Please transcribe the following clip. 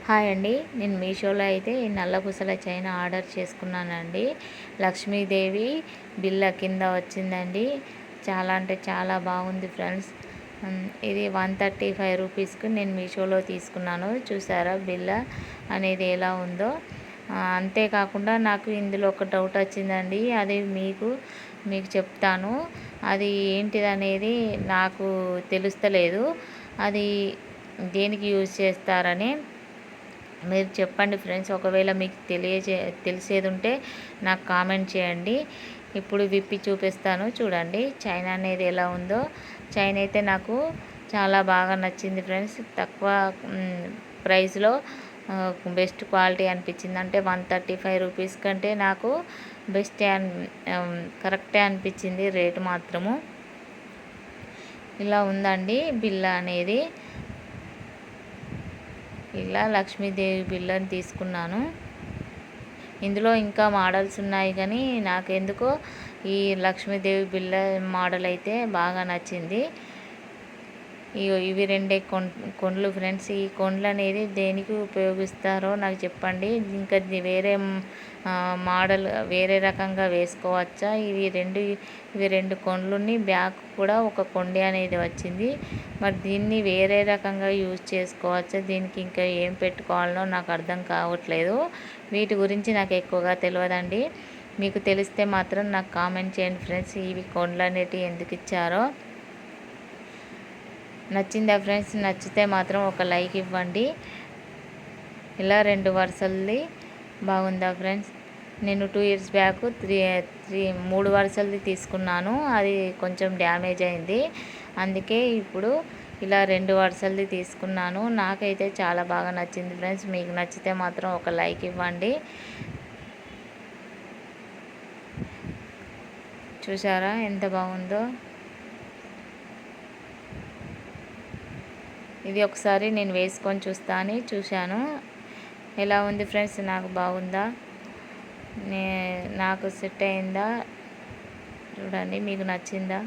Hi అండి. నేను మీషోలో అయితే ఈ నల్ల పూసల చైన్ ఆర్డర్ చేసుకున్నానండి. లక్ష్మీదేవి బిళ్ళ కింద వచ్చిందండి. చాలా అంటే చాలా బాగుంది ఫ్రెండ్స్. ఇది 135 రూపీస్కి నేను మీషోలో తీసుకున్నాను. చూసారా బిళ్ళ అనేది ఎలా ఉందో. అంతేకాకుండా నాకు ఇందులో ఒక డౌట్ వచ్చిందండి. అది మీకు చెప్తాను. అది ఏంటిదనేది నాకు తెలుస్తలేదు. అది దేనికి యూజ్ చేస్తారని మీరు చెప్పండి ఫ్రెండ్స్. ఒకవేళ మీకు తెలిసేది ఉంటే నాకు కామెంట్ చేయండి. ఇప్పుడు విప్పి చూపిస్తాను చూడండి చైన్ అనేది ఎలా ఉందో. చైన్ అయితే నాకు చాలా బాగా నచ్చింది ఫ్రెండ్స్. తక్కువ ప్రైస్లో బెస్ట్ క్వాలిటీ అనిపించింది. అంటే 135 రూపీస్ కంటే నాకు కరెక్టే అనిపించింది రేటు మాత్రము. ఇలా ఉందండి బిల్ల అనేది. ఇలా లక్ష్మీదేవి బిళ్ళని తీసుకున్నాను. ఇందులో ఇంకా మోడల్స్ ఉన్నాయి కానీ నాకెందుకో ఈ లక్ష్మీదేవి బిళ్ళ మోడల్ అయితే బాగా నచ్చింది. ఇవి రెండే కొండ్లు ఫ్రెండ్స్. ఈ కొండ్లు అనేది దేనికి ఉపయోగిస్తారో నాకు చెప్పండి. ఇంకా వేరే మోడల్ వేరే రకంగా వేసుకోవచ్చా? ఇవి రెండు కొండ్లుని బ్యాక్ కూడా ఒక కొండి అనేది వచ్చింది. మరి దీన్ని వేరే రకంగా యూజ్ చేసుకోవచ్చా? దీనికి ఇంకా ఏం పెట్టుకోవాలనో నాకు అర్థం కావట్లేదు. వీటి గురించి నాకు ఎక్కువగా తెలియదండి. మీకు తెలిస్తే మాత్రం నాకు కామెంట్ చేయండి ఫ్రెండ్స్. ఇవి కొండ్లు అనేటివి ఎందుకు ఇచ్చారో. నచ్చిందా ఫ్రెండ్స్? నచ్చితే మాత్రం ఒక లైక్ ఇవ్వండి. ఇలా 2 వరుసలది బాగుందా ఫ్రెండ్స్? నేను 2 ఇయర్స్ బ్యాక్ 3 వరుసలది తీసుకున్నాను. అది కొంచెం డ్యామేజ్ అయింది. అందుకే ఇప్పుడు ఇలా 2 వరుసలది తీసుకున్నాను. నాకైతే చాలా బాగా నచ్చింది ఫ్రెండ్స్. మీకు నచ్చితే మాత్రం ఒక లైక్ ఇవ్వండి. చూసారా ఎంత బాగుందో? ఇది ఒకసారి నేను వేసుకొని చూశాను. ఎలా ఉంది ఫ్రెండ్స్? నాకు బాగుందా? నాకు సెట్ అయిందా? చూడండి. మీకు నచ్చిందా?